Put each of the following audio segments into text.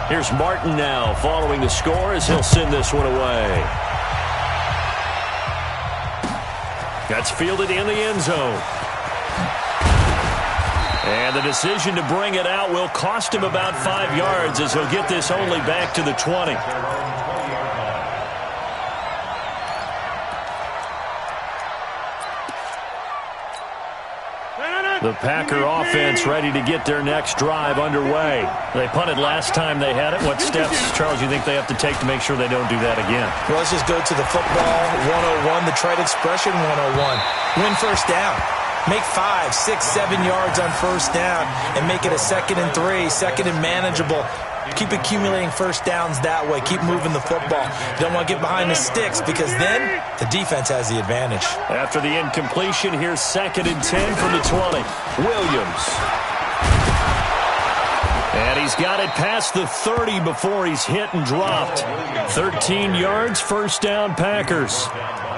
Here's Martin now following the score as he'll send this one away. That's fielded in the end zone. And the decision to bring it out will cost him about 5 yards as he'll get this only back to the 20. The Packer offense ready to get their next drive underway. They punted last time they had it. What steps, Charles, you think they have to take to make sure they don't do that again? Well, let's just go to the football 101, the trade expression 101. Win first down. Make 5, 6, 7 yards on first down and make it a 2nd and 3, 2nd and manageable. Keep accumulating first downs that way. Keep moving the football. You don't want to get behind the sticks because then the defense has the advantage. After the incompletion, here's 2nd and 10 from the 20. Williams. And he's got it past the 30 before he's hit and dropped. 13 yards, first down, Packers.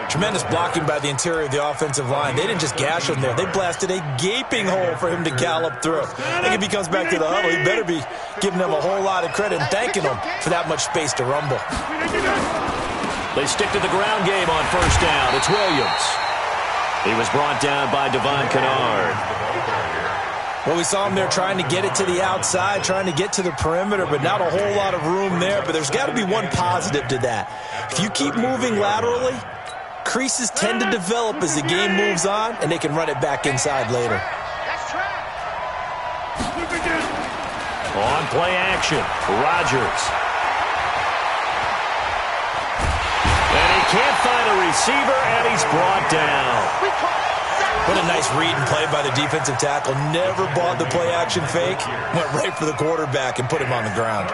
Tremendous blocking by the interior of the offensive line. They didn't just gash him there. They blasted a gaping hole for him to gallop through. I think if he comes back to the huddle, he better be giving them a whole lot of credit and thanking them for that much space to rumble. They stick to the ground game on first down. It's Williams. He was brought down by Devon Kennard. Well, we saw him there trying to get it to the outside, trying to get to the perimeter, but not a whole lot of room there. But there's got to be one positive to that. If you keep moving laterally, creases tend to develop as the game moves on, and they can run it back inside later. On play action, Rodgers. And he can't find a receiver, and he's brought down. What a nice read and play by the defensive tackle. Never bought the play action fake. Went right for the quarterback and put him on the ground.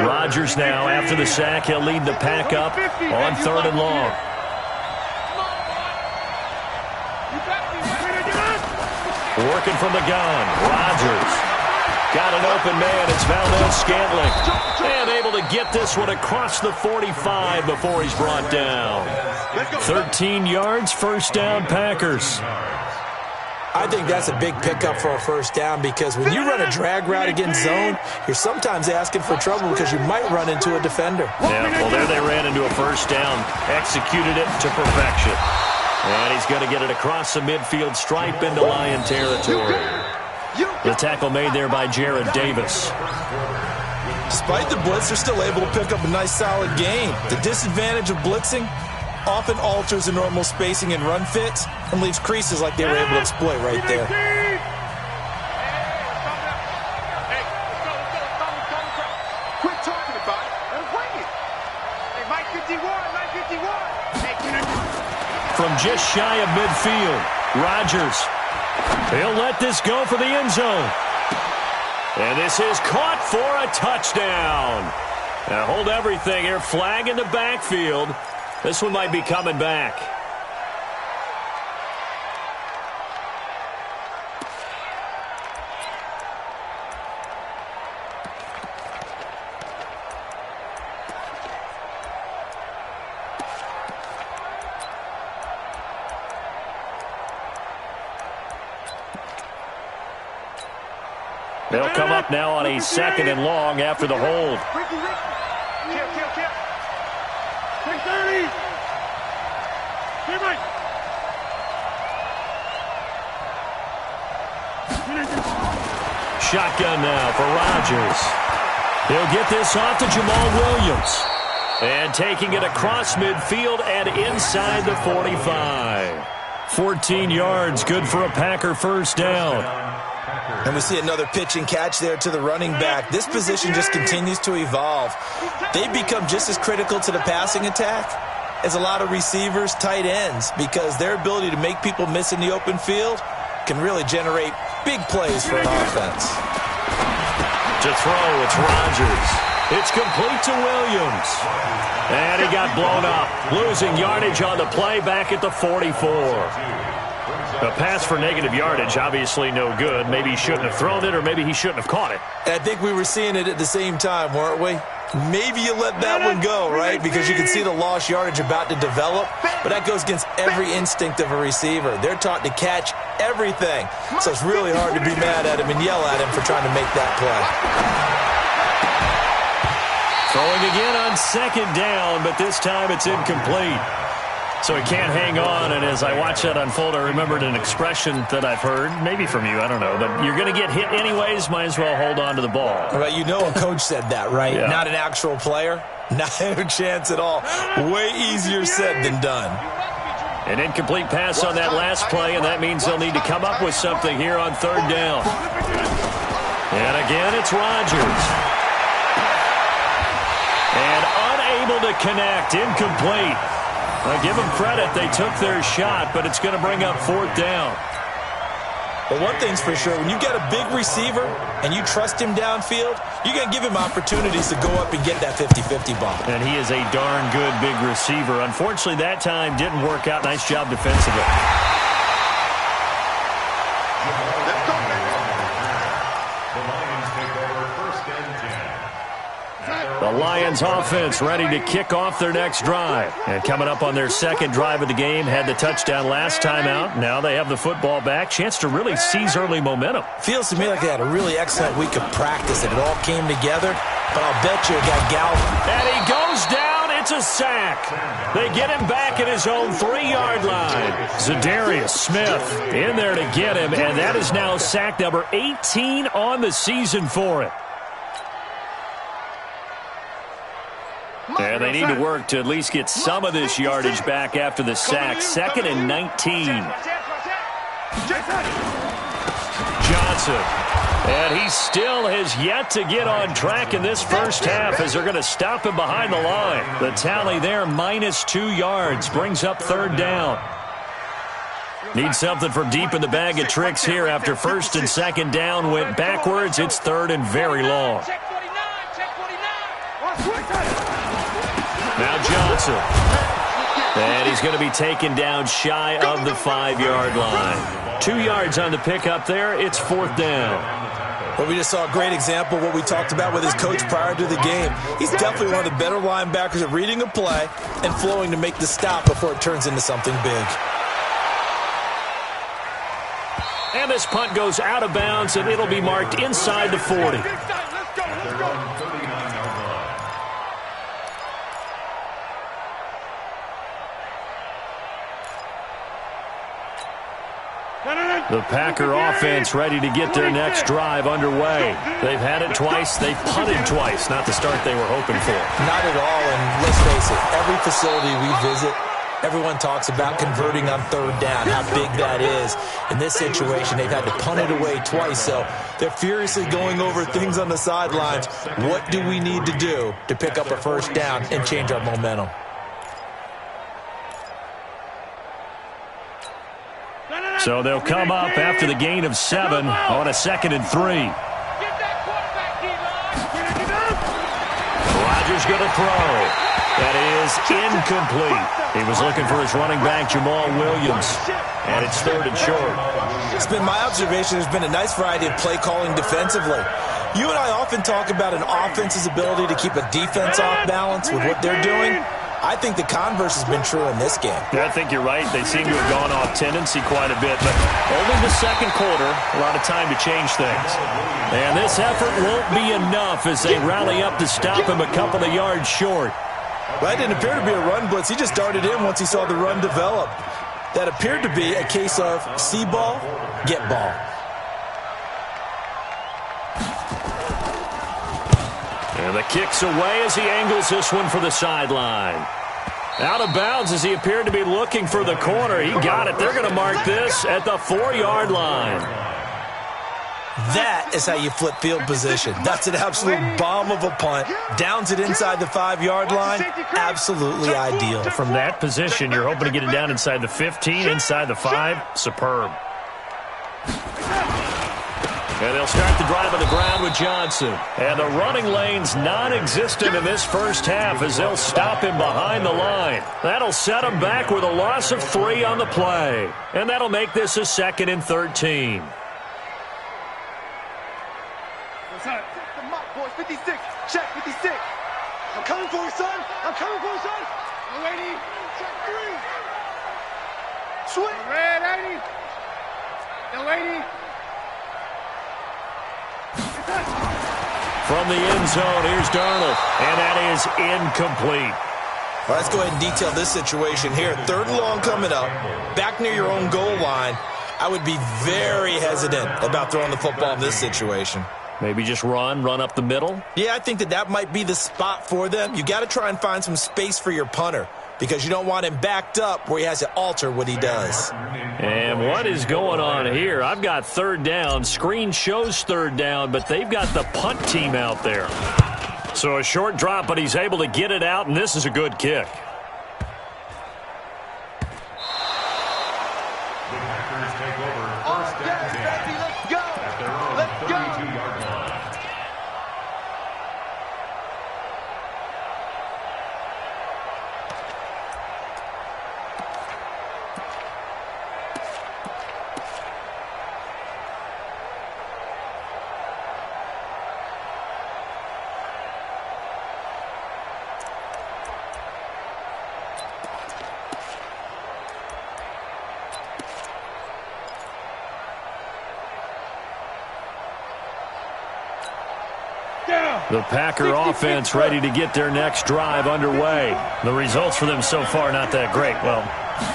Rodgers now, after the sack, he'll lead the pack up on 3rd and long. Working from the gun, Rodgers. Got an open man, it's Valdez-Scantling. And able to get this one across the 45 before he's brought down. 13 yards, first down, Packers. I think that's a big pickup for a first down because when you run a drag route against zone, you're sometimes asking for trouble because you might run into a defender. Yeah, well, there they ran into a first down, executed it to perfection. And he's going to get it across the midfield stripe into Lion territory. The tackle made there by Jared Davis. Despite the blitz, they're still able to pick up a nice solid gain. The disadvantage of blitzing often alters the normal spacing and run fits and leaves creases like they were able to exploit right there. Quit talking about it. Let's bring it. Hey, Mike 51, Mike 51. From just shy of midfield, Rodgers. He'll let this go for the end zone. And this is caught for a touchdown. Now hold everything here. Flag in the backfield. This one might be coming back. They'll come up now on a 2nd and long after the hold. Shotgun now for Rodgers. He'll get this off to Jamal Williams. And taking it across midfield and inside the 45. 14 yards, good for a Packer first down. And we see another pitch and catch there to the running back. This position just continues to evolve. They become just as critical to the passing attack as a lot of receivers, tight ends, because their ability to make people miss in the open field can really generate big plays for an offense. To throw, it's Rodgers. It's complete to Williams. And he got blown up, losing yardage on the play back at the 44. A pass for negative yardage, obviously no good. Maybe he shouldn't have thrown it, or maybe he shouldn't have caught it. I think we were seeing it at the same time, weren't we? Maybe you let that one go, right? Because you can see the lost yardage about to develop. But that goes against every instinct of a receiver. They're taught to catch everything. So it's really hard to be mad at him and yell at him for trying to make that play. Throwing again on second down, but this time it's incomplete. So he can't hang on, and as I watch that unfold, I remembered an expression that I've heard, maybe from you, I don't know, but you're going to get hit anyways, might as well hold on to the ball. Well, you know a coach said that, right? Yeah. Not an actual player? Not a chance at all. Way easier said than done. An incomplete pass on that last play, and that means they'll need to come up with something here on third down. And again, it's Rodgers. And unable to connect, incomplete. I'll give them credit. They took their shot, but it's going to bring up fourth down. But one thing's for sure, when you get a big receiver and you trust him downfield, you're going to give him opportunities to go up and get that 50-50 ball. And he is a darn good big receiver. Unfortunately, that time didn't work out. Nice job defensively. The Lions offense ready to kick off their next drive. And coming up on their second drive of the game, had the touchdown last time out. Now they have the football back. Chance to really seize early momentum. Feels to me like they had a really excellent week of practice and it all came together. But I'll bet you it got galvanized. And he goes down. It's a sack. They get him back at his own 3-yard line. Zadarius Smith in there to get him. And that is now sack number 18 on the season for it. And they need to work to at least get some of this yardage back after the sack. 2nd and 19. Johnson. And he still has yet to get on track in this first half as they're going to stop him behind the line. The tally there, -2 yards, brings up third down. Need something from deep in the bag of tricks here after first and second down went backwards. It's third and very long. Now Johnson. And he's going to be taken down shy of the 5-yard line. 2 yards on the pickup there. It's fourth down. Well, we just saw a great example of what we talked about with his coach prior to the game. He's definitely one of the better linebackers at reading a play and flowing to make the stop before it turns into something big. And this punt goes out of bounds, and it'll be marked inside the 40. The Packer offense ready to get their next drive underway. They've had it twice. They've punted twice. Not the start they were hoping for. Not at all, and let's face it, every facility we visit, everyone talks about converting on third down, how big that is. In this situation, they've had to punt it away twice, so they're furiously going over things on the sidelines. What do we need to do to pick up a first down and change our momentum? So they'll come up after the gain of 7 on a 2nd and 3. Rodgers going to throw. That is incomplete. He was looking for his running back, Jamal Williams. And it's third and short. It's been my observation there's been a nice variety of play calling defensively. You and I often talk about an offense's ability to keep a defense off balance with what they're doing. I think the converse has been true in this game. Yeah, I think you're right. They seem to have gone off tendency quite a bit, but only the second quarter, a lot of time to change things. And this effort won't be enough as they rally up to stop him a couple of yards short. Well, that didn't appear to be a run blitz. He just darted in once he saw the run develop. That appeared to be a case of see ball, get ball. And the kick's away as he angles this one for the sideline. Out of bounds as he appeared to be looking for the corner. He got it. They're going to mark this at the 4-yard line. That is how you flip field position. That's an absolute bomb of a punt. Downs it inside the 5-yard line. Absolutely ideal. From that position, you're hoping to get it down inside the 15, inside the 5. Superb. And they'll start the drive on the ground with Johnson. And the running lane's non-existent in this first half as they'll stop him behind the line. That'll set him back with a loss of 3 on the play. And that'll make this a 2nd and 13. Check the mark, boys. 56. Check 56. I'm coming for you, son. I'm coming for you, son. You ready? Check 3. Swing. Red 80. From the end zone, here's Darnold, and that is incomplete. Well, let's go ahead and detail this situation here. 3rd and long coming up, back near your own goal line. I would be very hesitant about throwing the football in this situation. Maybe just run up the middle? Yeah, I think that might be the spot for them. You got to try and find some space for your punter because you don't want him backed up where he has to alter what he does. And what is going on here? I've got 3rd down. Screen shows 3rd down, but they've got the punt team out there. So a short drop, but he's able to get it out, and this is a good kick. The Packer offense ready to get their next drive underway. The results for them so far not that great. Well,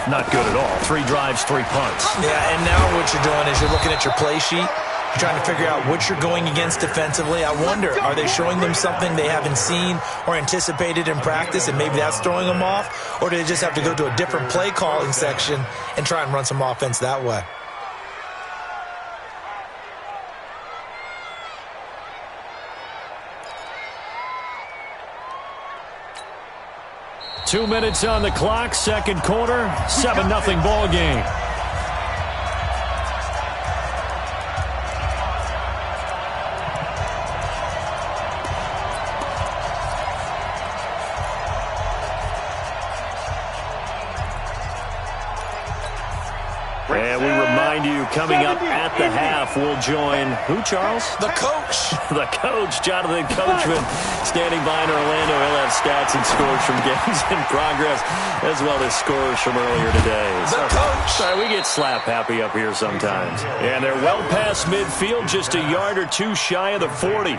not good at all. 3 drives, 3 punts. Yeah, and now what you're doing is you're looking at your play sheet. You're trying to figure out what you're going against defensively. I wonder, are they showing them something they haven't seen or anticipated in practice, and maybe that's throwing them off? Or do they just have to go to a different play calling section and try and run some offense that way? 2 minutes on the clock, 2nd quarter, 7-0 ball game. And we remind you, coming up at the half, we'll join who, Charles? The coach. The coach, Jonathan Coachman, standing by in Orlando. He'll have stats and scores from games in progress, as well as scores from earlier today. The coach. Sorry, we get slap happy up here sometimes. And they're well past midfield, just a yard or 2 shy of the 40.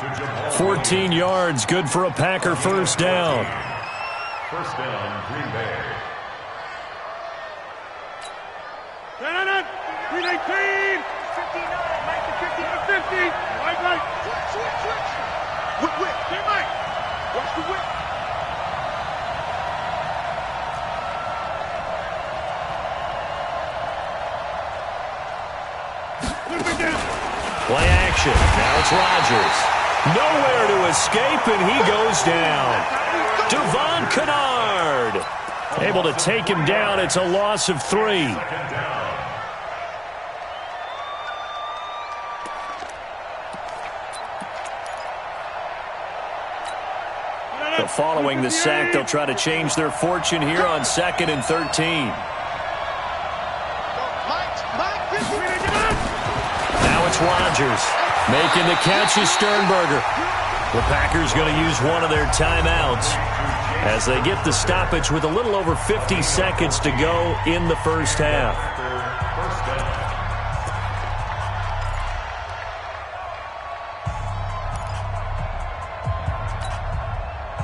14 yards, good for a Packer 1st down. 1st down, Green Bay. 319! 59, 50. Right. Switch. Whip. Hey, Mike. Watch the whip. Play action. Now it's Rodgers. Nowhere to escape, and he goes down. Devon Kennard able to take him down. It's a loss of 3. Following the sack, they'll try to change their fortune here on 2nd and 13. Now it's Rodgers. Making the catch is Sternberger. The Packers going to use one of their timeouts as they get the stoppage with a little over 50 seconds to go in the 1st half.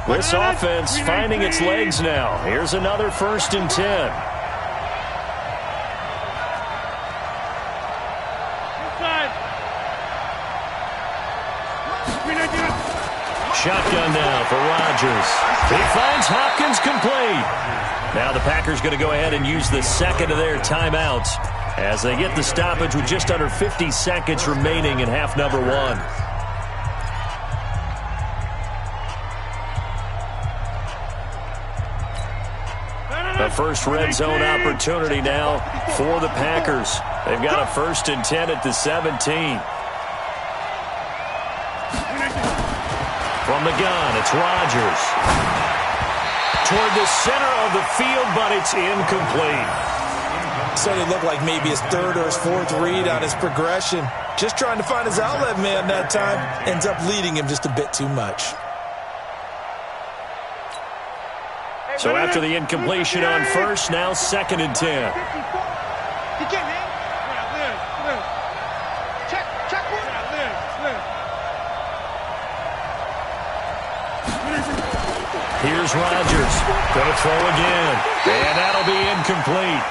This offense finding its legs now. Here's another 1st and 10. Shotgun now for Rodgers. He finds Hopkins complete. Now the Packers going to go ahead and use the 2nd of their timeouts as they get the stoppage with just under 50 seconds remaining in half number 1. The first red zone opportunity now for the Packers. They've got a 1st and 10 at the 17. From the gun, it's Rodgers. Toward the center of the field, but it's incomplete. So it looked like maybe his 3rd or his 4th read on his progression. Just trying to find his outlet man that time. Ends up leading him just a bit too much. So after the incompletion on 1st, now 2nd and 10. Here's Rodgers. Going to throw again. And that'll be incomplete.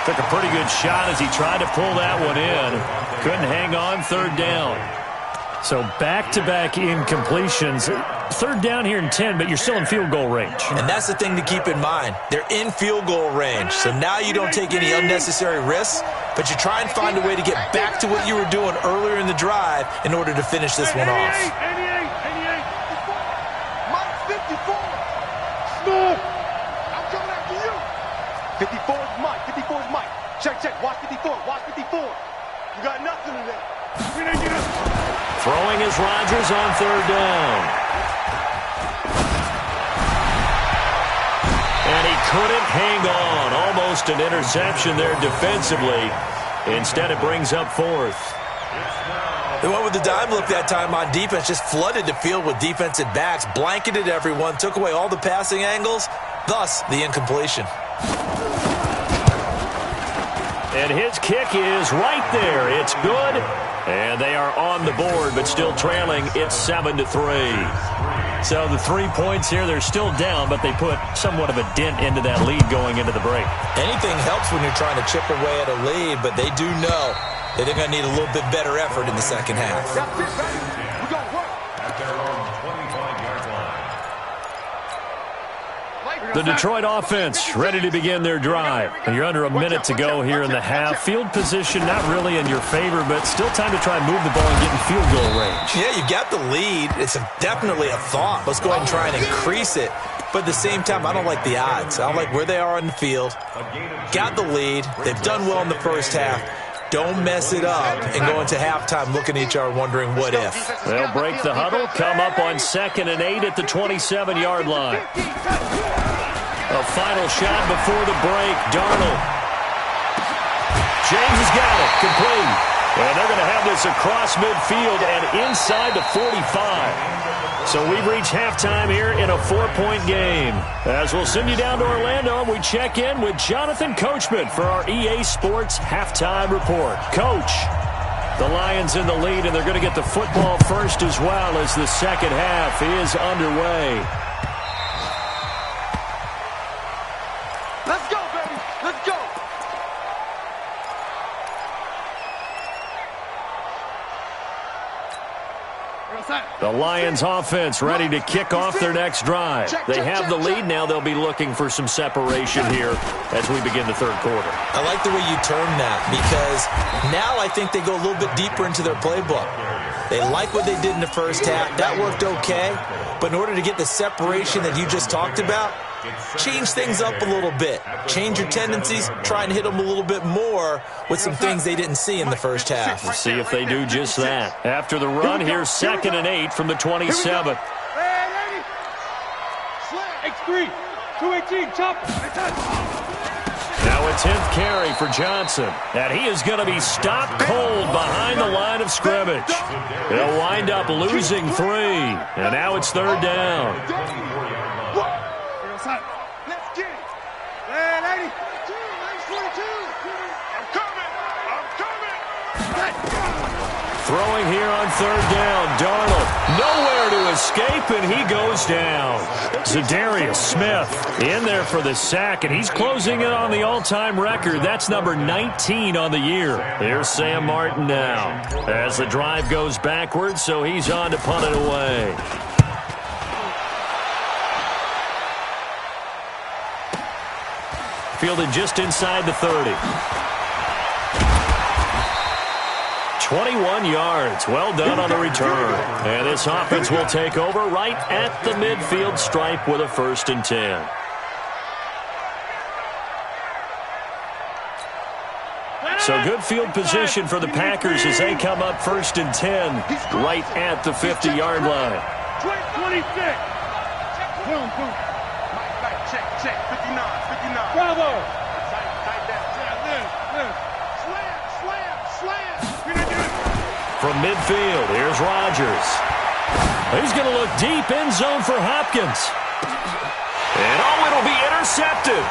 Took a pretty good shot as he tried to pull that one in. Couldn't hang on, third down. So back-to-back incompletions. Third down here in 10, but you're still in field goal range. And that's the thing to keep in mind. They're in field goal range. So now you don't take any unnecessary risks, but you try and find a way to get back to what you were doing earlier in the drive in order to finish this one off. 88, Mike 54. Smooth. I'm coming after you. 54 is Mike. 54 is Mike. Check. Watch 54. Watch 54. You got nothing in there. Throwing is Rodgers on third down. And he couldn't hang on. Almost an interception there defensively. Instead, it brings up fourth. They went with the dime look that time on defense, just flooded the field with defensive backs, blanketed everyone, took away all the passing angles, thus the incompletion. And his kick is right there. It's good. And they are on the board, but still trailing. It's 7-3. So the 3 points here, they're still down, but they put somewhat of a dent into that lead going into the break. Anything helps when you're trying to chip away at a lead, but they do know that they're going to need a little bit better effort in the second half. That's it, baby. We got work. At their own 25-yard line. The Detroit offense ready to begin their drive. And you're under a minute to go here in the half. Field position not really in your favor, but still time to try and move the ball and get in field goal range. Yeah, you got the lead. It's definitely a thought. Let's go ahead and try and increase it. But at the same time, I don't like the odds. I don't like where they are on the field. Got the lead. They've done well in the first half. Don't mess it up and go into halftime looking at each other wondering what if. They'll break the huddle, come up on 2nd and 8 at the 27-yard line. A final shot before the break. Darnold. James has got it. Complete. And they're going to have this across midfield and inside the 45. So we've reached halftime here in a 4-point game. As we'll send you down to Orlando, we check in with Jonathan Coachman for our EA Sports Halftime Report. Coach, the Lions in the lead, and they're going to get the football first as well as the second half is underway. Let's go, baby. Let's go. The Lions offense ready to kick off their next drive. They have the lead now. They'll be looking for some separation here as we begin the third quarter. I like the way you term that because now I think they go a little bit deeper into their playbook. They like what they did in the first half. That worked okay. But in order to get the separation that you just talked about, change things up a little bit. Change your tendencies. Try and hit them a little bit more with some things they didn't see in the first half. We'll see if they do just that. After the run, here's 2nd and 8 from the 27. X3, 218, chopper. Now a 10th carry for Johnson. And he is going to be stopped cold behind the line of scrimmage. He'll wind up losing 3. And now it's third down. Let's get it. Man, 80. 22. I'm coming. Throwing here on third down. Darnold nowhere to escape, and he goes down. Zadarius Smith in there for the sack, and he's closing in on the all-time record. That's number 19 on the year. Here's Sam Martin now as the drive goes backwards, so he's on to punt it away. Fielded just inside the 30. 21 yards. Well done on the return. And this offense will take over right at the midfield stripe with a 1st and 10. So good field position for the Packers as they come up 1st and 10 right at the 50-yard line. 26. Boom, boom. Check. 59. Bravo. From midfield, here's Rodgers. He's going to look deep end zone for Hopkins. And it'll be intercepted.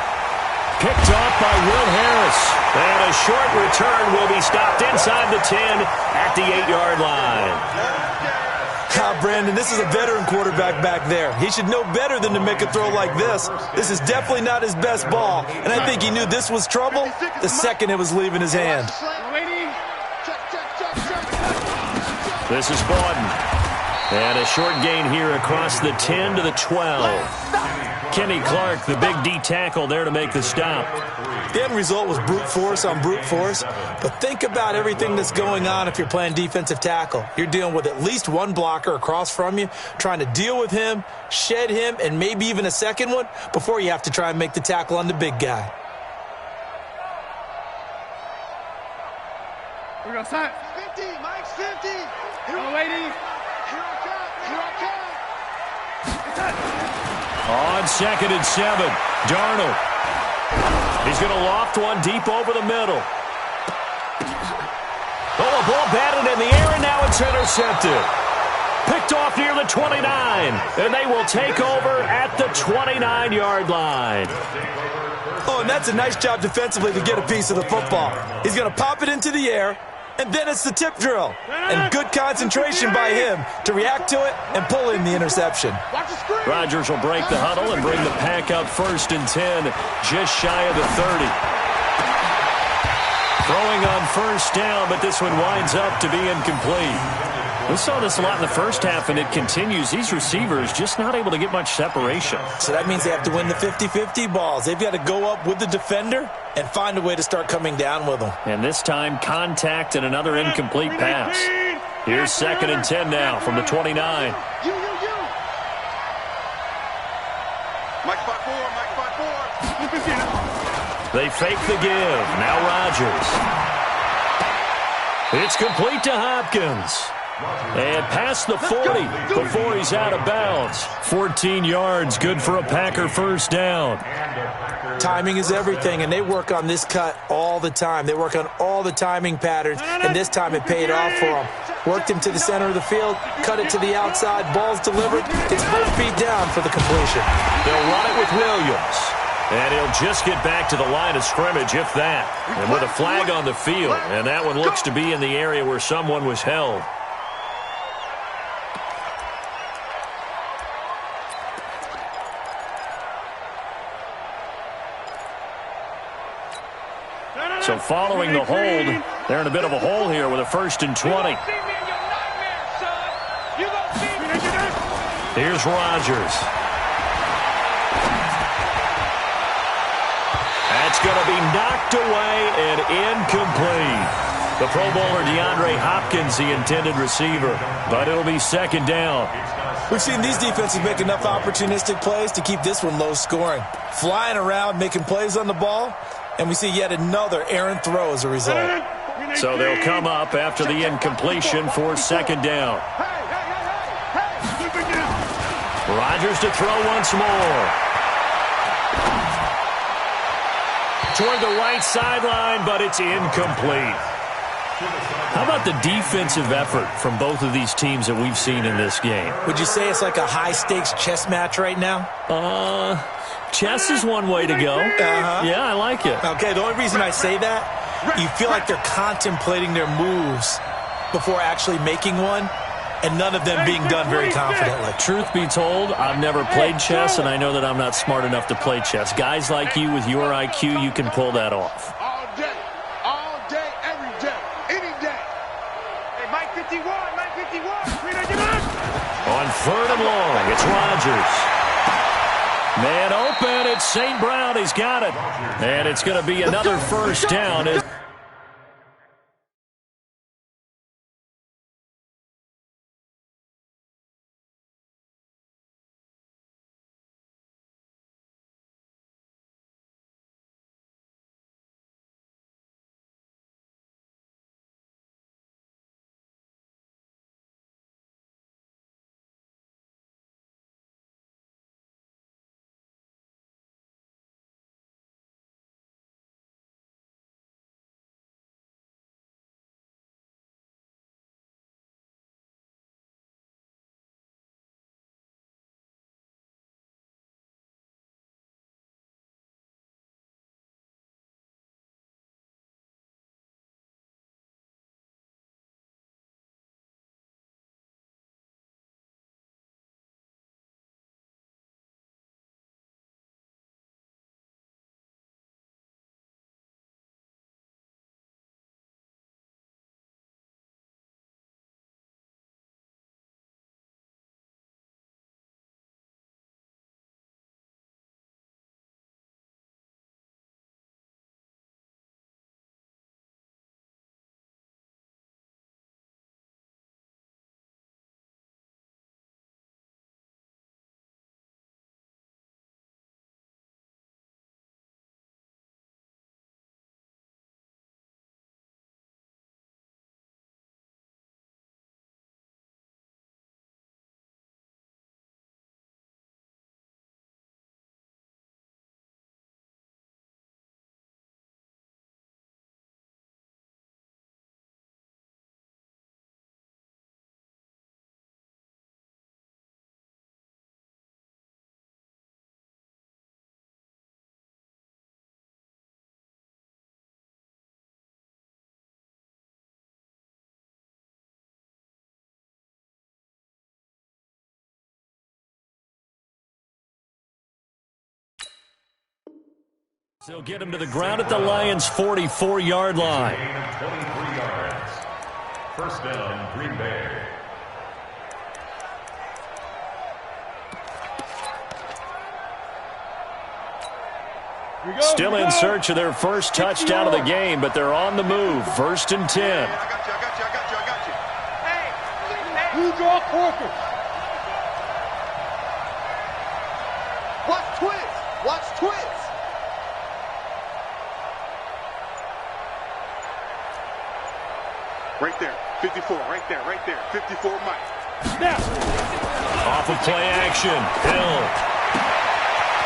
Picked off by Will Harris. And a short return will be stopped inside the 10 at the 8-yard line. Brandon, this is a veteran quarterback back there. He should know better than to make a throw like this. This is definitely not his best ball, and I think he knew this was trouble the second it was leaving his hand. This is Bawden. And a short gain here across the 10 to the 12. Kenny Clark, the big D tackle there to make the stop. The end result was brute force on brute force, but think about everything that's going on if you're playing defensive tackle. You're dealing with at least one blocker across from you, trying to deal with him, shed him, and maybe even a second one before you have to try and make the tackle on the big guy. We're going to sign. 50, Mike's 50. Oh, ladies. Here I come. Here I come. On 2nd and 7, Darnold. He's going to loft one deep over the middle. Oh, a ball batted in the air, and now it's intercepted. Picked off near the 29, and they will take over at the 29-yard line. Oh, and that's a nice job defensively to get a piece of the football. He's going to pop it into the air, and then it's the tip drill. And good concentration by him to react to it and pull in the interception. Rodgers will break the huddle and bring the pack up 1st and 10, just shy of the 30. Throwing on 1st down, but this one winds up to be incomplete. We saw this a lot in the first half, and it continues. These receivers just not able to get much separation. So that means they have to win the 50-50 balls. They've got to go up with the defender and find a way to start coming down with them. And this time, contact and another incomplete pass. Here's 2nd and 10 now from the 29. You. Mike 5-4, Mike 5-4. They fake the give. Now Rodgers. It's complete to Hopkins. And past the 40 before he's out of bounds. 14 yards, good for a Packer 1st down. Timing is everything, and they work on this cut all the time. They work on all the timing patterns, and this time it paid off for them. Worked him to the center of the field, cut it to the outside, ball's delivered. It's both feet down for the completion. They'll run it with Williams. And he'll just get back to the line of scrimmage, if that. And with a flag on the field, and that one looks to be in the area where someone was held. So following the hold, they're in a bit of a hole here with a 1st and 20. Here's Rodgers. That's going to be knocked away and incomplete. The Pro Bowler DeAndre Hopkins, the intended receiver, but it'll be 2nd down. We've seen these defenses make enough opportunistic plays to keep this one low scoring. Flying around, making plays on the ball, and we see yet another errant throw as a result. So they'll come up after the incompletion for 2nd down. Rodgers to throw once more. Toward the right sideline, but it's incomplete. How about the defensive effort from both of these teams that we've seen in this game? Would you say it's like a high-stakes chess match right now? Chess is one way to go. Yeah, I like it. Okay, the only reason I say that, you feel like they're contemplating their moves before actually making one, and none of them being done very confidently. Truth be told, I've never played chess, and I know that I'm not smart enough to play chess. Guys like you with your IQ, you can pull that off. All day, every day, any day. Hey, Mike 51, Mike 51. On 3rd and long, it's Rodgers. Man open, it's St. Brown, he's got it. And it's going to be another 1st down. They'll get him to the ground at the Lions' 44-yard line. Gain of 23 yards. First down, Green Bay. Still in search of their first touchdown of the game, but they're on the move. First and 10. I got you. You draw Corker. Watch twins. Right there. 54, right there. 54 Mike. Off of play action. Hill.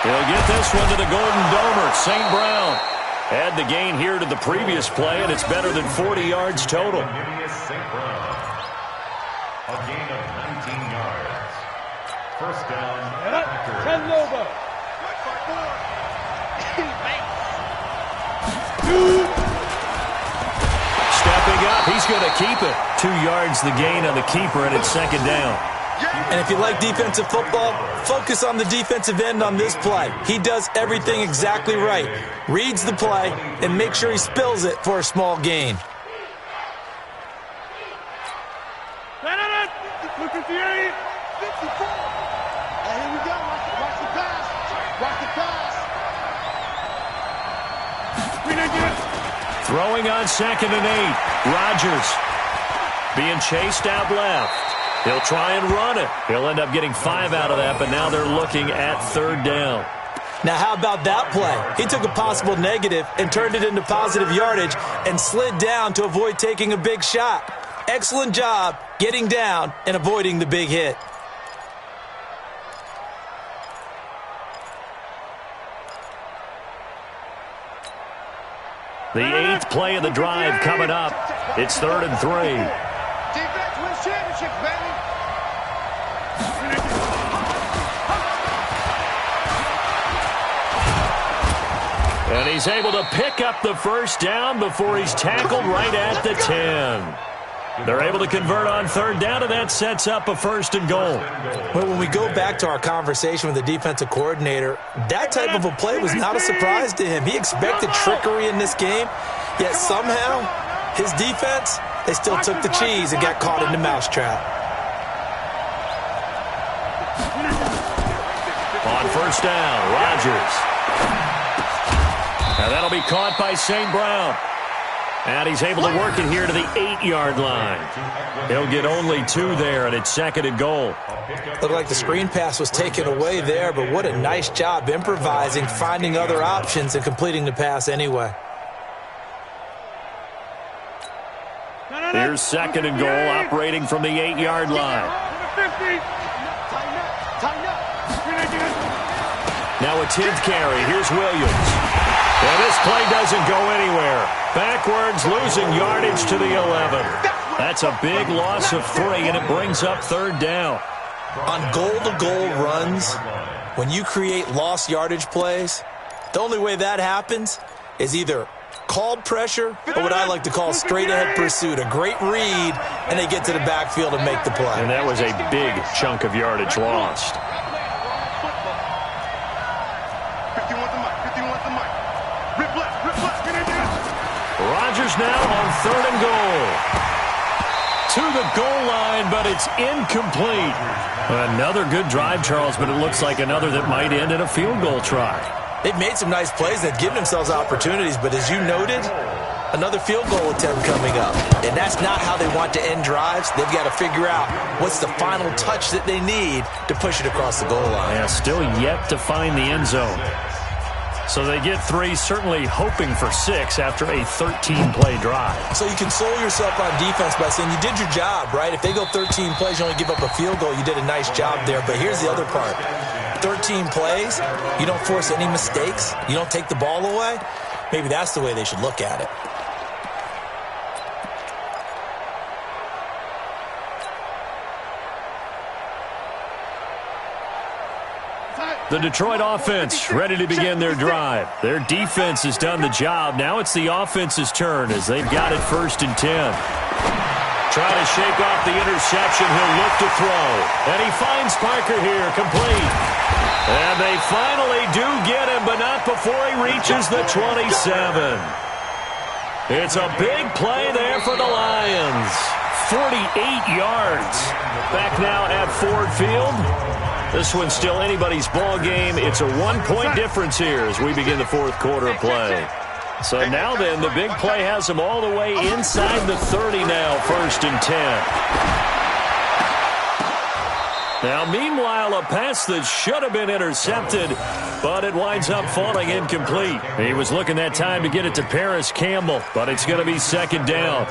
He'll get this one to the Golden Domer. St. Brown. Add the gain here to the previous play, and it's better than 40 yards total. St. Brown. A gain of 19 yards. First down, Packers. Stepping up, he's going to keep it. 2 yards the gain on the keeper, and it's second down. And if you like defensive football, focus on the defensive end on this play. He does everything exactly right. Reads the play and makes sure he spills it for a small gain. Look at the 8. 54. And here we go. Watch the pass. Throwing on second and 8. Rodgers being chased out left. He'll try and run it. He'll end up getting 5 out of that, but now they're looking at third down. Now, how about that play? He took a possible negative and turned it into positive yardage and slid down to avoid taking a big shot. Excellent job getting down and avoiding the big hit. The 8th play of the drive coming up. It's third and 3. Defense wins championships, baby. And he's able to pick up the first down before he's tackled right at the 10. They're able to convert on third down, and that sets up a first and goal. Well, when we go back to our conversation with the defensive coordinator, that type of a play was not a surprise to him. He expected trickery in this game, yet somehow his defense, they still took the cheese and got caught in the mousetrap. On first down, Rodgers. Now that'll be caught by St. Brown. And he's able to work it here to the 8-yard line. He'll get only 2 there, and it's second and goal. Looked like the screen pass was taken away there, but what a nice job improvising, finding other options, and completing the pass anyway. Here's second and goal, operating from the 8-yard line. Now a 10th carry. Here's Williams. And this play doesn't go anywhere. Backwards, losing yardage to the 11. That's a big loss of 3, and it brings up third down. On goal-to-goal runs, when you create lost yardage plays, the only way that happens is either called pressure or what I like to call straight-ahead pursuit. A great read, and they get to the backfield and make the play. And that was a big chunk of yardage lost. 51's the mic. Rip left. Rodgers now on third and goal. To the goal line, but it's incomplete. Another good drive, Charles, but it looks like another that might end in a field goal try. They've made some nice plays. They've given themselves opportunities, but as you noted, another field goal attempt coming up. And that's not how they want to end drives. They've got to figure out what's the final touch that they need to push it across the goal line. Yeah, still yet to find the end zone. So they get 3, certainly hoping for 6 after a 13-play drive. So you console yourself on defense by saying you did your job, right? If they go 13 plays, you only give up a field goal, you did a nice job there. But here's the other part. 13 plays, you don't force any mistakes, you don't take the ball away. Maybe that's the way they should look at it. The Detroit offense ready to begin their drive. Their defense has done the job. Now it's the offense's turn as they've got it first and 10. Trying to shake off the interception. He'll look to throw. And he finds Parker here, complete. And they finally do get him, but not before he reaches the 27. It's a big play there for the Lions. 48 yards. Back now at Ford Field. This one's still anybody's ball game. It's a 1-point difference here as we begin the fourth quarter of play. So now then, the big play has them all the way inside the 30 now, 1st and 10. Now, meanwhile, a pass that should have been intercepted, but it winds up falling incomplete. He was looking that time to get it to Paris Campbell, but it's going to be 2nd down.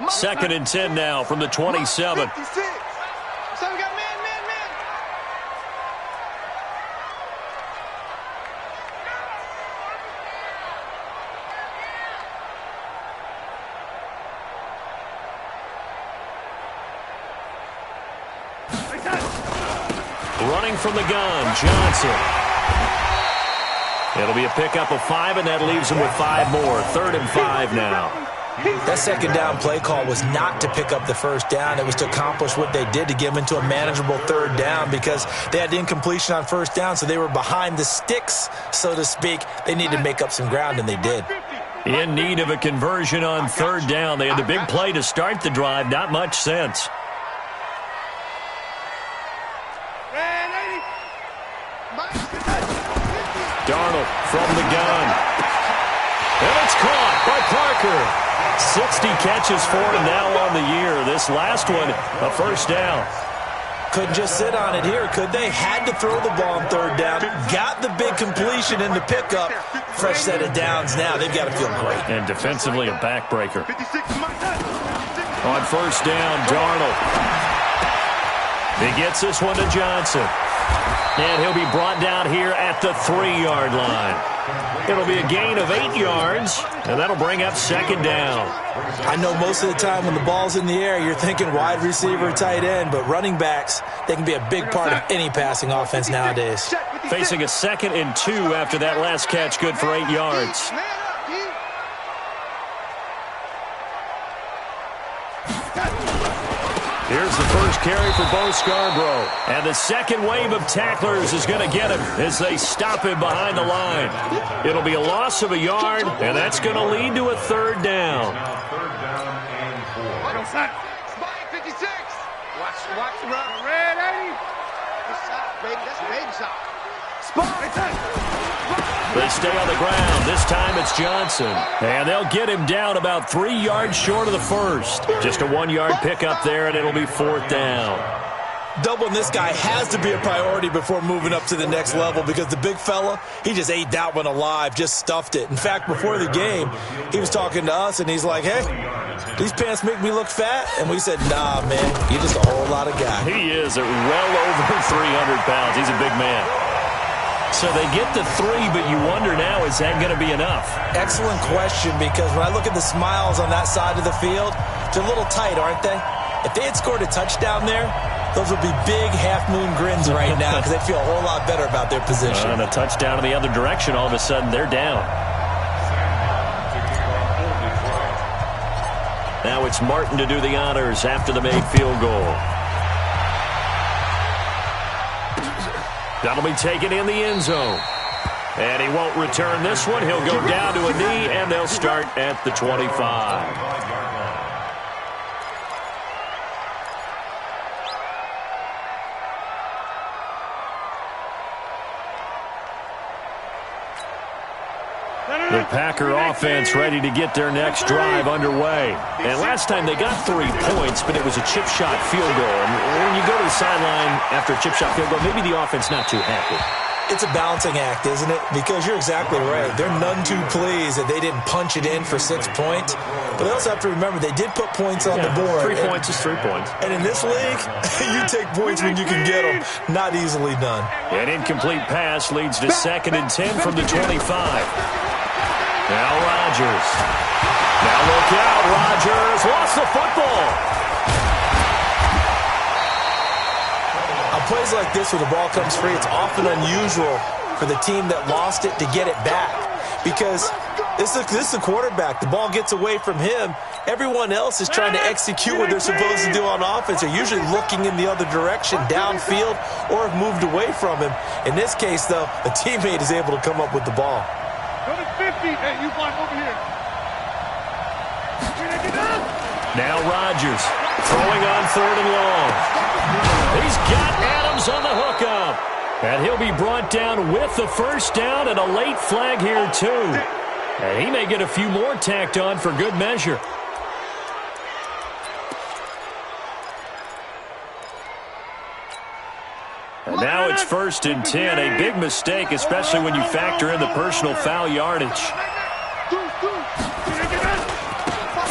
Second and 10 now from the 27. Running from the gun, Johnson. It'll be a pickup of 5, and that leaves him with 5 more. 3rd and 5 now. That 2nd down play call was not to pick up the 1st down. It was to accomplish what they did, to get them into a manageable 3rd down, because they had incompletion on 1st down, so they were behind the sticks, so to speak. They needed to make up some ground, and they did. In need of a conversion on 3rd down. They had the big play to start the drive. Not much sense. Darnold from the gun. And it's caught by Parker. 60 catches for him now on the year. This last one, a 1st down. Couldn't just sit on it here, could they? Had to throw the ball on 3rd down. Got the big completion in the pickup. Fresh set of downs now. They've got to feel great. And defensively, a backbreaker. On 1st down, Darnold. He gets this one to Johnson. And he'll be brought down here at the 3-yard line. It'll be a gain of 8 yards, and that'll bring up 2nd down. I know most of the time when the ball's in the air, you're thinking wide receiver, tight end, but running backs, they can be a big part of any passing offense nowadays. Facing a 2nd and 2 after that last catch, good for 8 yards. Here's the first carry for Bo Scarborough. And the second wave of tacklers is going to get him as they stop him behind the line. It'll be a loss of a yard, and that's going to lead to a 3rd down. Spike 56. Watch the run. Red 80. Good shot, baby. That's a big shot. Spike. They stay on the ground. This time it's Johnson. And they'll get him down about 3 yards short of the 1st. Just a 1-yard pickup there, and it'll be 4th down. Doubling this guy has to be a priority before moving up to the next level, because the big fella, he just ate that one alive, just stuffed it. In fact, before the game, he was talking to us, and he's like, hey, these pants make me look fat? And we said, nah, man, you're just a whole lot of guy. He is at well over 300 pounds. He's a big man. So they get the 3, but you wonder now, is that going to be enough? Excellent question, because when I look at the smiles on that side of the field, they're a little tight, aren't they? If they had scored a touchdown there, those would be big half-moon grins right now, because they feel a whole lot better about their position. And a touchdown in the other direction, all of a sudden they're down. Now it's Martin to do the honors after the made field goal. That'll be taken in the end zone. And he won't return this one. He'll go down to a knee, and they'll start at the 25. The Packer offense ready to get their next drive underway. And last time they got 3 points, but it was a chip shot field goal. And when you go to the sideline after a chip shot field goal, maybe the offense not too happy. It's a balancing act, isn't it? Because you're exactly right. They're none too pleased that they didn't punch it in for 6 points. But they also have to remember they did put points on the board. 3 points is 3 points. And in this league, you take points when you can get them. Not easily done. An incomplete pass leads to 2nd and 10 from the 25. Now Rodgers. Now look out. Rodgers lost the football. I'll plays like this where the ball comes free, it's often unusual for the team that lost it to get it back because this is the quarterback. The ball gets away from him. Everyone else is trying to execute what they're supposed to do on offense. They're usually looking in the other direction, downfield, or have moved away from him. In this case, though, a teammate is able to come up with the ball. Go to 50. Hey, you fly over here. Now Rodgers throwing on 3rd and long. He's got Adams on the hookup. And he'll be brought down with the first down and a late flag here, too. And he may get a few more tacked on for good measure. And now it's 1st and 10. A big mistake, especially when you factor in the personal foul yardage.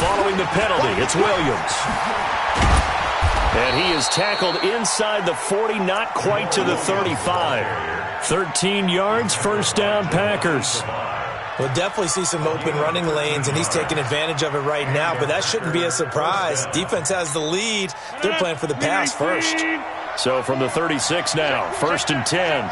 Following the penalty, it's Williams. And he is tackled inside the 40, not quite to the 35. 13 yards, first down, Packers. We'll definitely see some open running lanes, and he's taking advantage of it right now, but that shouldn't be a surprise. Defense has the lead. They're playing for the pass first. So from the 36 now, 1st and 10.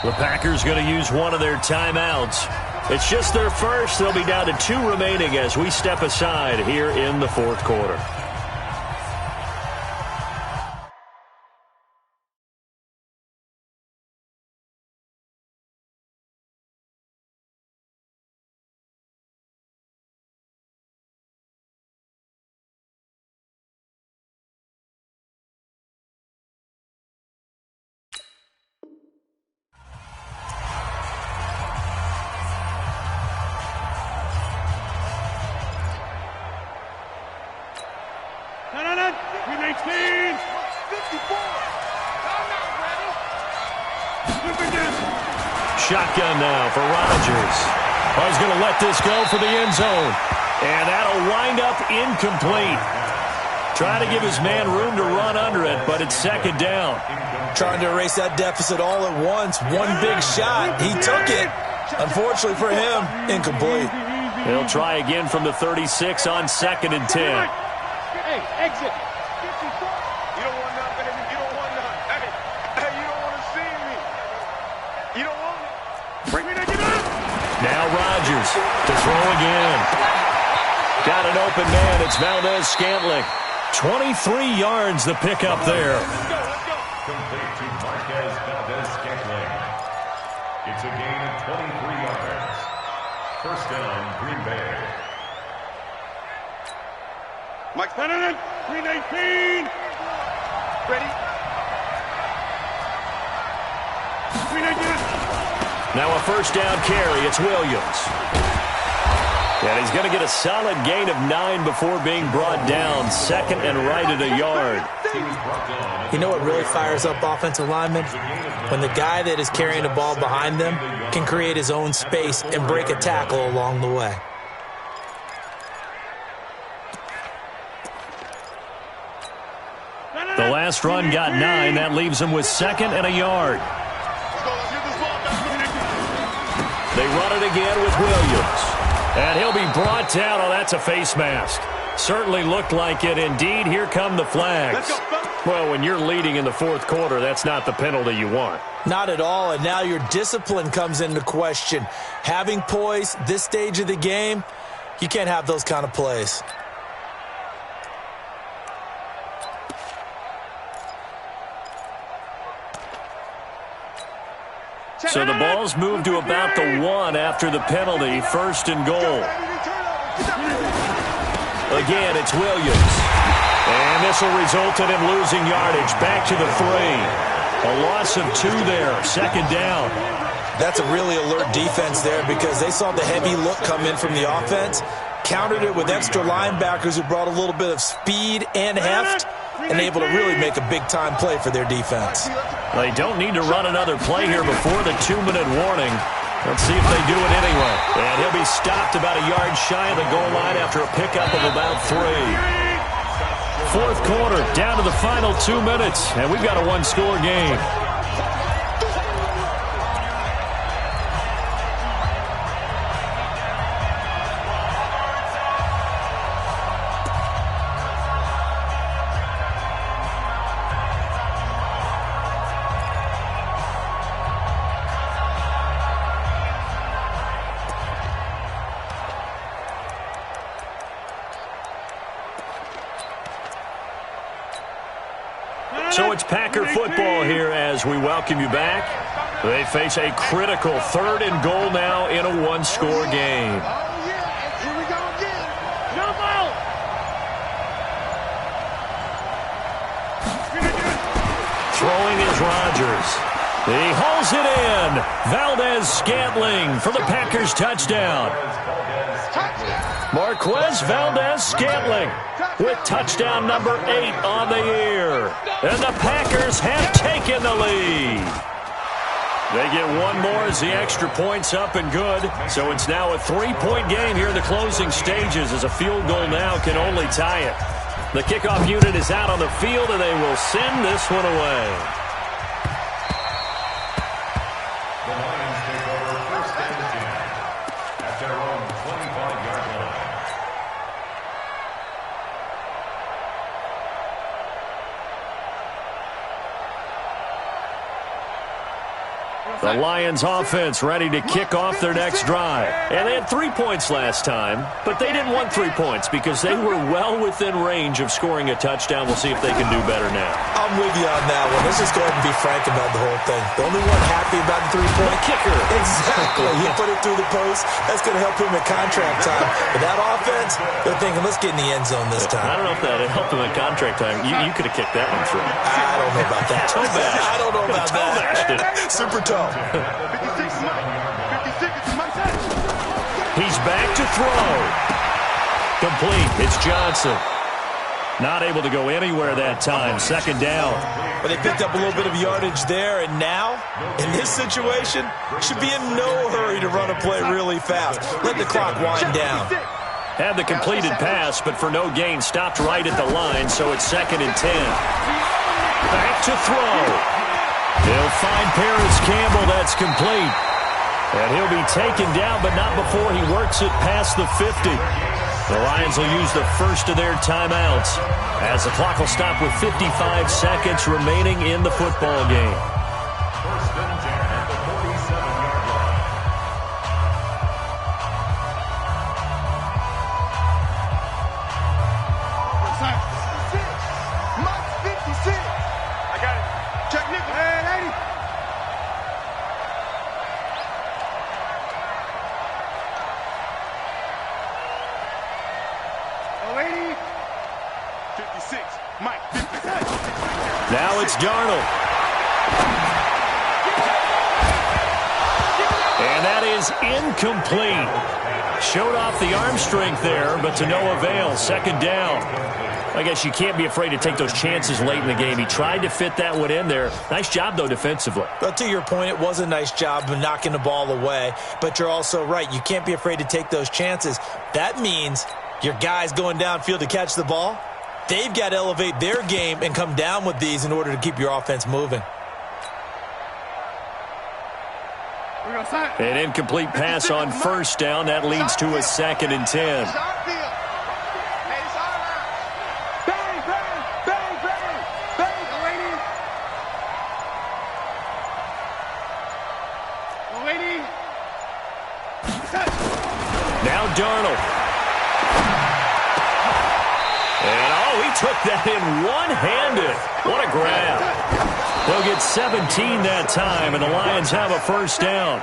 The Packers going to use one of their timeouts. It's just their first. They'll be down to 2 remaining as we step aside here in the 4th quarter. Shotgun now for Rodgers. Oh, he's going to let this go for the end zone. And that'll wind up incomplete. Trying to give his man room to run under it, but it's 2nd down. Trying to erase that deficit all at once. One big shot. He took it. Unfortunately for him, incomplete. He'll try again from the 36 on 2nd and 10. Hey, exit. You don't want none, baby. You don't want none. Hey, you don't want to see me. You don't want it. Bring me that, get up. Now Rodgers to throw again. Got an open man. It's Valdez-Scantling. 23 yards the pickup there. Complete to Marquez Valdez-Scantling. It's a gain of 23 yards. First down, Green Bay. Mike Fenneman, 319. Ready? 319. Now a first down carry. It's Williams. And he's going to get a solid gain of 9 before being brought down. 2nd and right at a yard. You know what really fires up offensive linemen? When the guy that is carrying the ball behind them can create his own space and break a tackle along the way. The last run got 9. That leaves him with 2nd and a yard. They run it again with Williams. And he'll be brought down. Oh, that's a face mask. Certainly looked like it. Indeed, here come the flags. Well, when you're leading in the 4th quarter, that's not the penalty you want. Not at all, and now your discipline comes into question. Having poise this stage of the game, you can't have those kind of plays. So the ball's moved to about the 1 after the penalty. 1st and goal. Again, it's Williams. And this will result in him losing yardage. Back to the 3. A loss of 2 there. 2nd down. That's a really alert defense there because they saw the heavy look come in from the offense, countered it with extra linebackers who brought a little bit of speed and heft, and able to really make a big-time play for their defense. They don't need to run another play here before the 2-minute warning. Let's see if they do it anyway. And he'll be stopped about a yard shy of the goal line after a pickup of about 3. 4th quarter, down to the final 2 minutes, and we've got a 1-score game. So it's Packer football here as we welcome you back. They face a critical 3rd and goal now in a one-score game. Here we go again. Jump out. Throwing is Rodgers. He hauls it in. Valdez-Scantling for the Packers touchdown. Marquez Valdez-Scantling with touchdown number 8 on the year. And the Packers have taken the lead. They get one more as the extra point's up and good. So it's now a 3-point game here in the closing stages as a field goal now can only tie it. The kickoff unit is out on the field and they will send this one away. The Lions take over 1st and 10 at their own 25-yard line. The Lions offense ready to kick off their next drive. And they had 3 points last time, but they didn't want 3 points because they were well within range of scoring a touchdown. We'll see if they can do better now. I'm with you on that one. Let's just go ahead and be frank about the whole thing. The only one happy about the 3-point kicker. Exactly. He put it through the post. That's going to help him at contract time. But that offense, they're thinking, let's get in the end zone this time. I don't know if that helped him at contract time. You could have kicked that one through. I don't know about that. Toe bash. I don't know about Toe bashed it. that. Super toe. 56 is Mike. 56 is Mike. He's back to throw. Complete. It's Johnson. Not able to go anywhere that time. 2nd down. But they picked up a little bit of yardage there, and now, in this situation, should be in no hurry to run a play really fast. Let the clock wind down. Had the completed pass, but for no gain, stopped right at the line, so it's 2nd and 10. Back to throw. He'll find Paris Campbell. That's complete. And he'll be taken down, but not before he works it past the 50. The Lions will use the first of their timeouts as the clock will stop with 55 seconds remaining in the football game. 1st and 10 at the 47-yard line. Mike 56. I got it. Check nickel. Hey, 80. Oh, 80. 56. Mike 56. Now it's Darnold. And that is incomplete. Showed off the arm strength there, but to no avail. 2nd down. I guess you can't be afraid to take those chances late in the game. He tried to fit that one in there. Nice job, though, defensively. But to your point, it was a nice job of knocking the ball away. But you're also right. You can't be afraid to take those chances. That means your guys going downfield to catch the ball, they've got to elevate their game and come down with these in order to keep your offense moving. An incomplete pass on 1st down. That leads to a 2nd and 10. Now Darnold. And, he took that in one-handed. What a grab. They'll get 17 that time, and the Lions have a 1st down.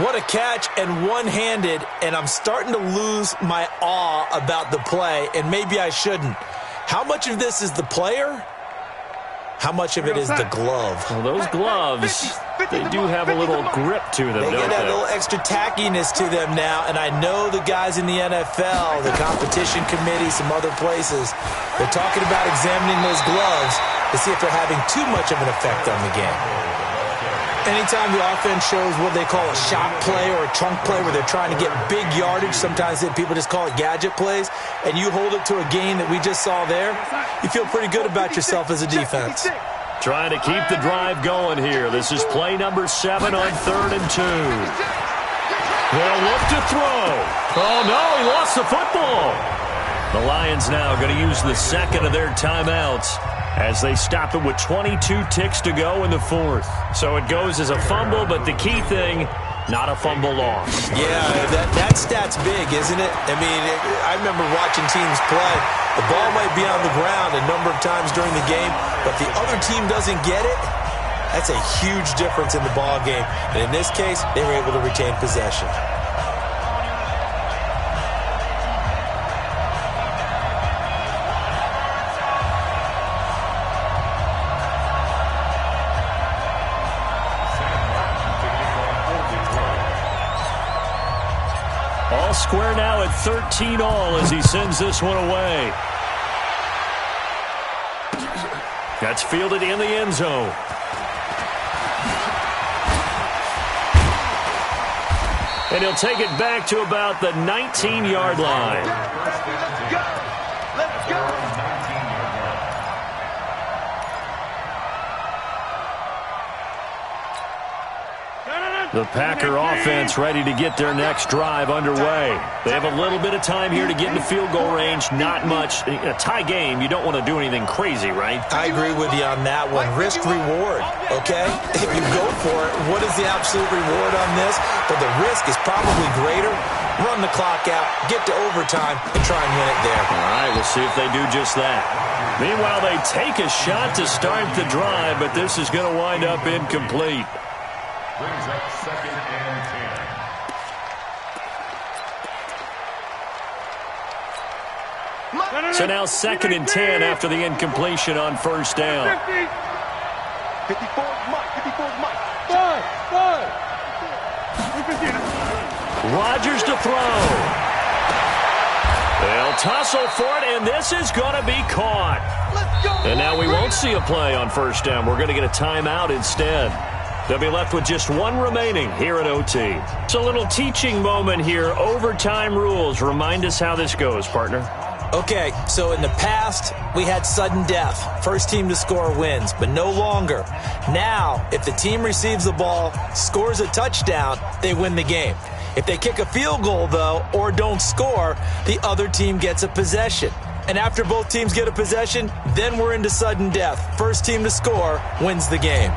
What a catch and one-handed, and I'm starting to lose my awe about the play, and maybe I shouldn't. How much of this is the player? How much of it is the glove? Well, those gloves, they do have a little grip to them, They don't get a they? little extra tackiness to them now, and I know the guys in the NFL, the competition committee, some other places, they're talking about examining those gloves to see if they're having too much of an effect on the game. Anytime the offense shows what they call a shot play or a chunk play where they're trying to get big yardage, sometimes people just call it gadget plays, and you hold it to a gain that we just saw there, you feel pretty good about yourself as a defense. Trying to keep the drive going here. This is play number 7 on 3rd and 2. They'll look to throw. Oh, no, he lost the football. The Lions now going to use the 2nd of their timeouts as they stop it with 22 ticks to go in the 4th. So it goes as a fumble, but the key thing, not a fumble loss. Yeah, that stat's big, isn't it? I mean, I remember watching teams play. The ball might be on the ground a number of times during the game, but the other team doesn't get it. That's a huge difference in the ball game. And in this case, they were able to retain possession. All square now at 13 all as he sends this one away. That's fielded in the end zone. And he'll take it back to about the 19-yard line. Let's go! Let's go! The Packer offense ready to get their next drive underway. They have a little bit of time here to get into field goal range. Not much. A tie game, you don't want to do anything crazy, right? I agree with you on that one. Risk reward, okay? If you go for it, what is the absolute reward on this? But the risk is probably greater. Run the clock out, get to overtime, and try and win it there. All right, we'll see if they do just that. Meanwhile, they take a shot to start the drive, but this is going to wind up incomplete. Brings up 2nd and 10. So now 2nd and 10 after the incompletion on first down. 54 Mike. 54 Mike. Five. Rodgers to throw. They'll tussle for it, and this is going to be caught. Let's go. And now we won't see a play on first down. We're going to get a timeout instead. They'll be left with just one remaining here at OT. It's a little teaching moment here. Overtime rules. Remind us how this goes, partner. Okay, so in the past, we had sudden death. First team to score wins, but no longer. Now, if the team receives the ball, scores a touchdown, they win the game. If they kick a field goal, though, or don't score, the other team gets a possession. And after both teams get a possession, then we're into sudden death. First team to score wins the game.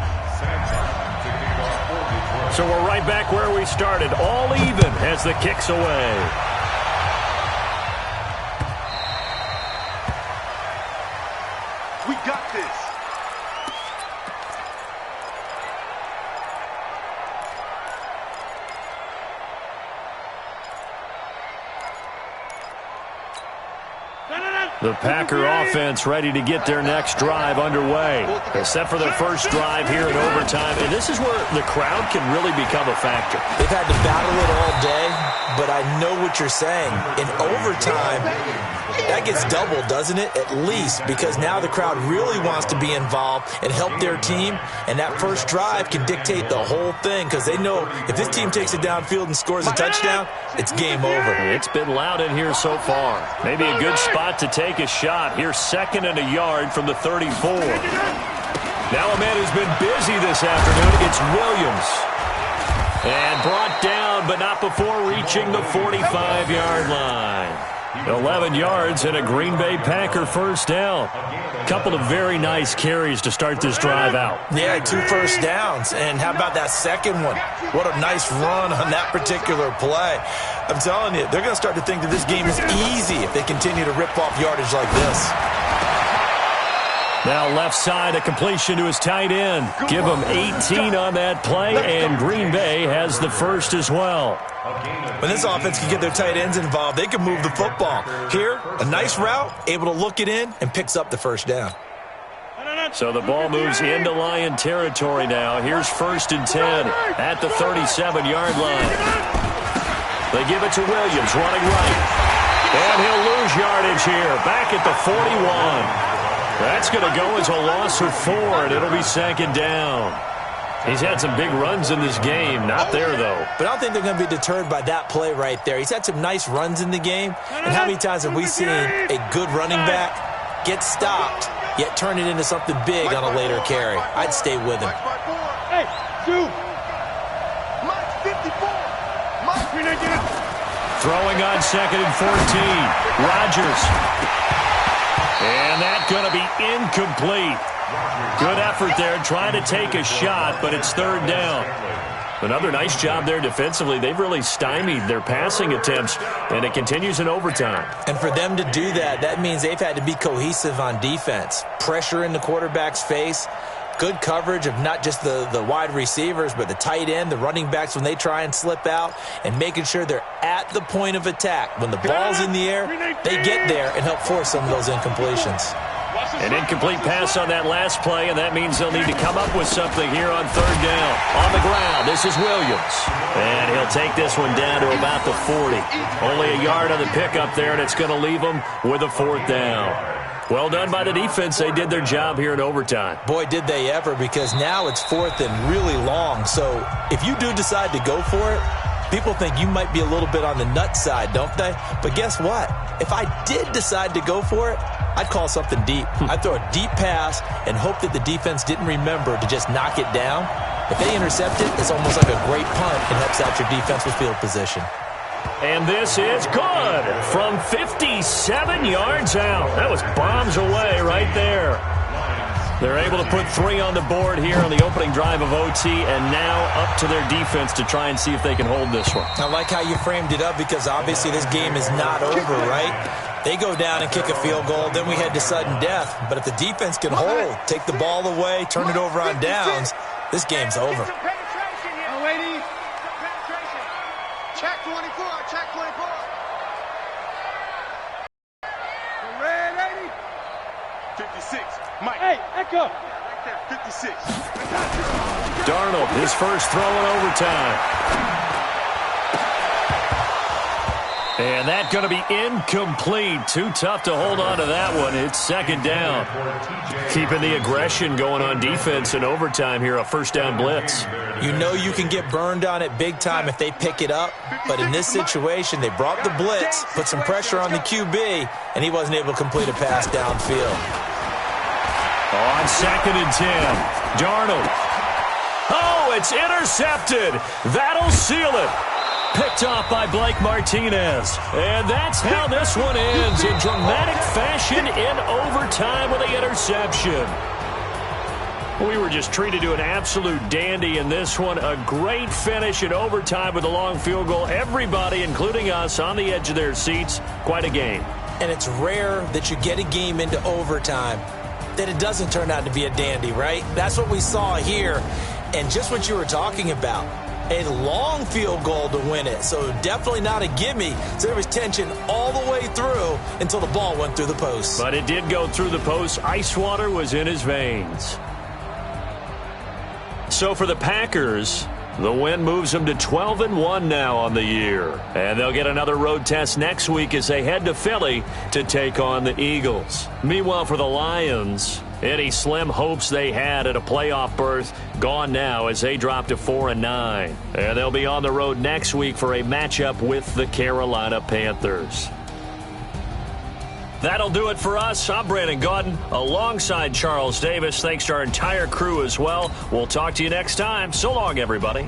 So we're right back where we started, all even as the kick's away. We got this. The Packer offense ready to get their next drive underway. They're set for their first drive here in overtime, and this is where the crowd can really become a factor. They've had to battle it all day, but I know what you're saying. In overtime, that gets doubled, doesn't it? At least, because now the crowd really wants to be involved and help their team, and that first drive can dictate the whole thing because they know if this team takes it downfield and scores a touchdown, it's game over. It's been loud in here so far. Maybe a good spot to take a shot. Here's 2nd and a yard from the 34. Now a man who's been busy this afternoon, it's Williams. And brought down, but not before reaching the 45-yard line. 11 yards and a Green Bay Packer first down. Couple of very nice carries to start this drive out. Yeah, 2 first downs. And how about that second one? What a nice run on that particular play. I'm telling you, they're going to start to think that this game is easy if they continue to rip off yardage like this. Now left side, a completion to his tight end. Give him 18 on that play, and Green Bay has the first as well. When this offense can get their tight ends involved, they can move the football. Here, a nice route, able to look it in, and picks up the first down. So the ball moves into Lion territory now. Here's 1st and 10 at the 37-yard line. They give it to Williams, running right. And he'll lose yardage here, back at the 41. That's going to go as a loss of 4, and it'll be 2nd down. He's had some big runs in this game. Not there, though. But I don't think they're going to be deterred by that play right there. He's had some nice runs in the game. And how many times have we seen a good running back get stopped, yet turn it into something big on a later carry? I'd stay with him. Hey, 2. Mike 54. Mike, Throwing on 2nd and 14. Rodgers. And that's going to be incomplete. Good effort there trying to take a shot, but it's 3rd down. Another nice job there defensively. They've really stymied their passing attempts, and it continues in overtime. And for them to do that, that means they've had to be cohesive on defense. Pressure in the quarterback's face, good coverage of not just the wide receivers, but the tight end, the running backs when they try and slip out, and making sure they're at the point of attack. When the ball's in the air, they get there and help force some of those incompletions. An incomplete pass on that last play, and that means they'll need to come up with something here on third down. On the ground, this is Williams. And he'll take this one down to about the 40. Only a yard on the pickup there, and it's going to leave them with a fourth down. Well done by the defense. They did their job here in overtime. Boy, did they ever, because now it's fourth and really long. So if you do decide to go for it, people think you might be a little bit on the nut side, don't they? But guess what? If I did decide to go for it, I'd call something deep. I'd throw a deep pass and hope that the defense didn't remember to just knock it down. If they intercept it, it's almost like a great punt and helps out your defense with field position. And this is good from 57 yards out. That was bombs away right there. They're able to put 3 on the board here on the opening drive of OT, and now up to their defense to try and see if they can hold this one. I like how you framed it up, because obviously this game is not over, right? They go down and kick a field goal, then we head to sudden death. But if the defense can hold, take the ball away, turn it over on downs, this game's over. Oh, ladies. Check 24, check 24. Red 80. 56. Mike. Hey, Echo. Right there, 56. Darnold, his first throw in overtime. And that's going to be incomplete. Too tough to hold on to that one. It's second down. Keeping the aggression going on defense in overtime here, a first down blitz. You know you can get burned on it big time if they pick it up, but in this situation, they brought the blitz, put some pressure on the QB, and he wasn't able to complete a pass downfield. On 2nd and 10, Darnold. Oh, it's intercepted. That'll seal it. Picked off by Blake Martinez. And that's how this one ends, in dramatic fashion in overtime with the interception. We were just treated to an absolute dandy in this one. A great finish in overtime with a long field goal. Everybody, including us, on the edge of their seats. Quite a game. And it's rare that you get a game into overtime that it doesn't turn out to be a dandy, right? That's what we saw here. And just what you were talking about. A long field goal to win it, so definitely not a gimme. So there was tension all the way through until the ball went through the post. But it did go through the post. Ice water was in his veins. So for the Packers, the win moves them to 12-1 now on the year. And they'll get another road test next week as they head to Philly to take on the Eagles. Meanwhile, for the Lions, any slim hopes they had at a playoff berth gone now as they drop to 4-9. And they'll be on the road next week for a matchup with the Carolina Panthers. That'll do it for us. I'm Brandon Gaudin alongside Charles Davis. Thanks to our entire crew as well. We'll talk to you next time. So long, everybody.